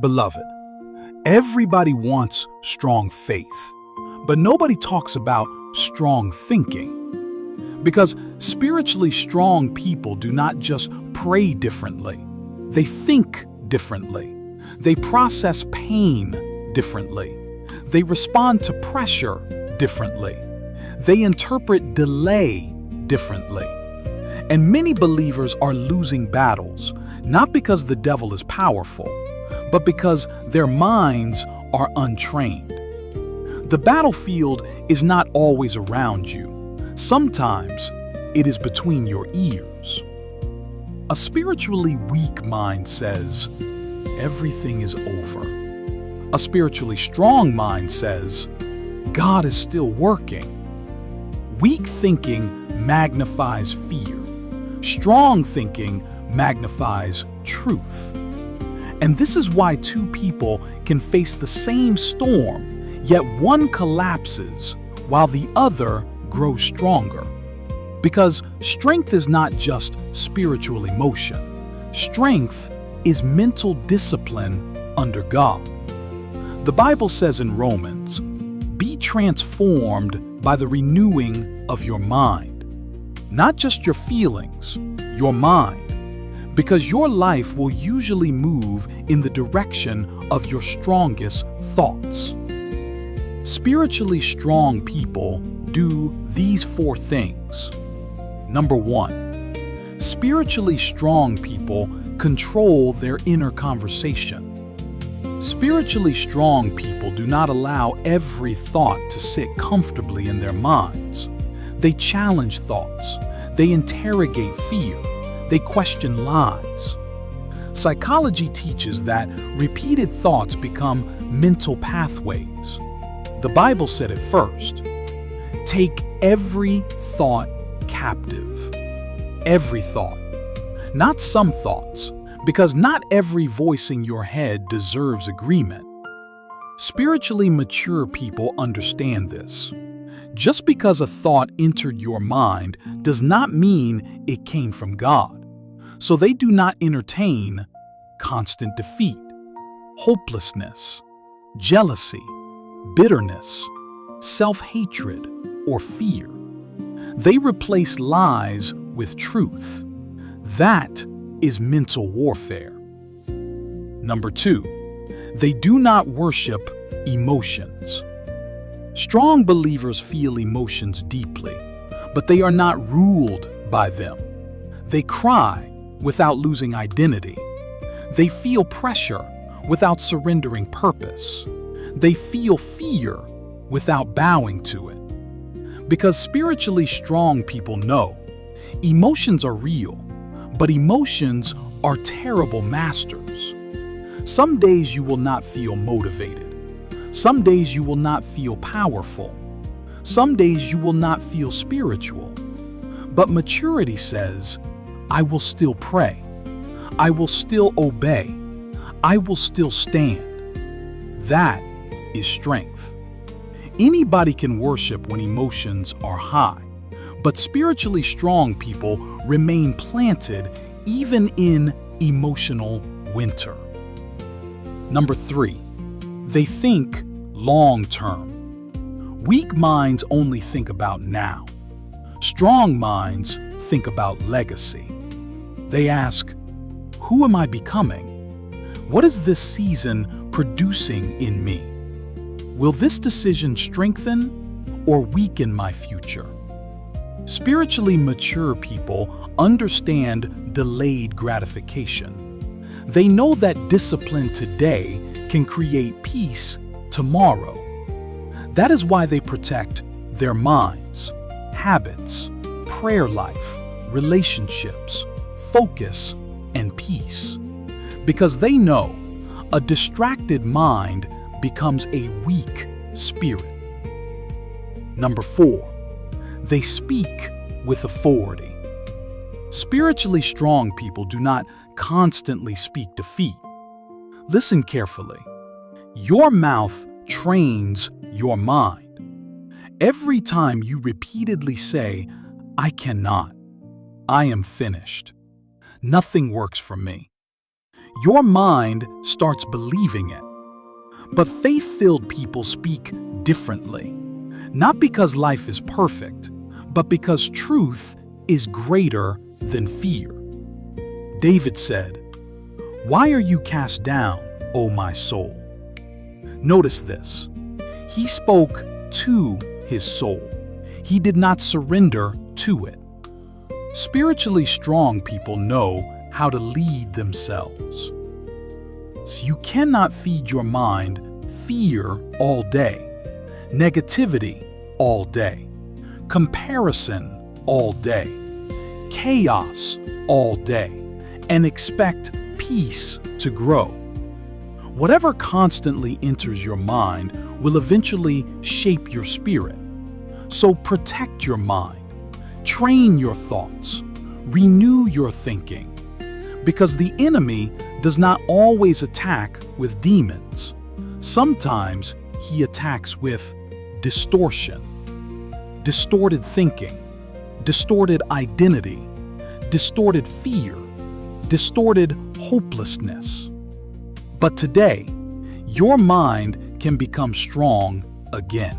Beloved, everybody wants strong faith, but nobody talks about strong thinking. Because spiritually strong people do not just pray differently, they think differently. They process pain differently. They respond to pressure differently. They interpret delay differently. And many believers are losing battles, not because the devil is powerful, but because their minds are untrained. The battlefield is not always around you. Sometimes it is between your ears. A spiritually weak mind says, everything is over. A spiritually strong mind says, God is still working. Weak thinking magnifies fear. Strong thinking magnifies truth. And this is why two people can face the same storm, yet one collapses while the other grows stronger. Because strength is not just spiritual emotion. Strength is mental discipline under God. The Bible says in Romans, "Be transformed by the renewing of your mind." Not just your feelings, your mind. Because your life will usually move in the direction of your strongest thoughts. Spiritually strong people do these four things. Number one, spiritually strong people control their inner conversation. Spiritually strong people do not allow every thought to sit comfortably in their minds. They challenge thoughts. They interrogate fear. They question lies. Psychology teaches that repeated thoughts become mental pathways. The Bible said it first. Take every thought captive. Every thought. Not some thoughts, because not every voice in your head deserves agreement. Spiritually mature people understand this. Just because a thought entered your mind does not mean it came from God. So they do not entertain constant defeat, hopelessness, jealousy, bitterness, self-hatred, or fear. They replace lies with truth. That is mental warfare. Number two, they do not worship emotions. Strong believers feel emotions deeply, but they are not ruled by them. They cry without losing identity. They feel pressure without surrendering purpose. They feel fear without bowing to it. Because spiritually strong people know emotions are real, but emotions are terrible masters. Some days you will not feel motivated. Some days you will not feel powerful. Some days you will not feel spiritual. But maturity says, I will still pray. I will still obey. I will still stand. That is strength. Anybody can worship when emotions are high, but spiritually strong people remain planted even in emotional winter. Number three, they think long-term. Weak minds only think about now. Strong minds think about legacy. They ask, who am I becoming? What is this season producing in me? Will this decision strengthen or weaken my future? Spiritually mature people understand delayed gratification. They know that discipline today can create peace tomorrow. That is why they protect their minds, habits, prayer life, relationships, focus, and peace. Because they know a distracted mind becomes a weak spirit. Number four, they speak with authority. Spiritually strong people do not constantly speak defeat. Listen carefully. Your mouth trains your mind. Every time you repeatedly say, I cannot, I am finished, nothing works for me, your mind starts believing it. But faith-filled people speak differently, not because life is perfect, but because truth is greater than fear. David said, "Why are you cast down, O my soul?" Notice this. He spoke to his soul. He did not surrender to it. Spiritually strong people know how to lead themselves. So you cannot feed your mind fear all day, negativity all day, comparison all day, chaos all day, and expect peace to grow. Whatever constantly enters your mind will eventually shape your spirit. So protect your mind, train your thoughts, renew your thinking, because the enemy does not always attack with demons. Sometimes he attacks with distortion, distorted thinking, distorted identity, distorted fear, distorted hopelessness. But today, your mind can become strong again.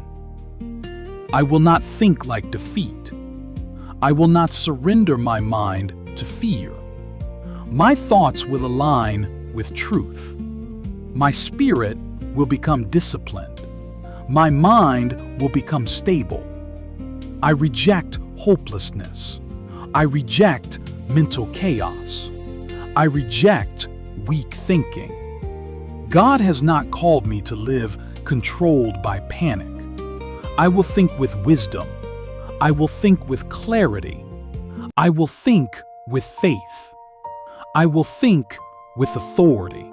I will not think like defeat. I will not surrender my mind to fear. My thoughts will align with truth. My spirit will become disciplined. My mind will become stable. I reject hopelessness. I reject mental chaos. I reject weak thinking. God has not called me to live controlled by panic. I will think with wisdom. I will think with clarity. I will think with faith. I will think with authority.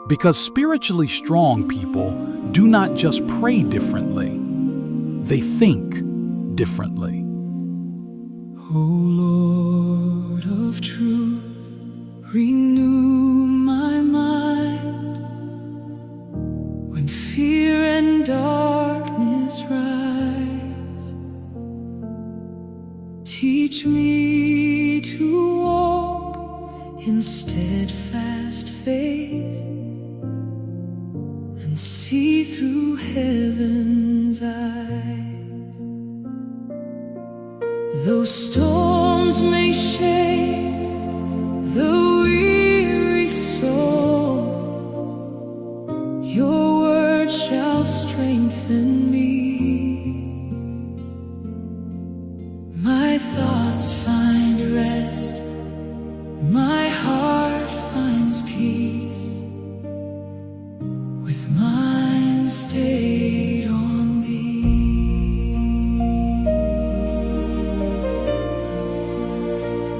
Because spiritually strong people do not just pray differently, they think differently. O Lord of truth, renew my mind. When fear and darkness rise, teach me to walk in steadfast faith and see through heaven's eyes. Though storms may shake the weary soul, your word shall strengthen me. My thoughts find rest, my heart finds peace, with mind stayed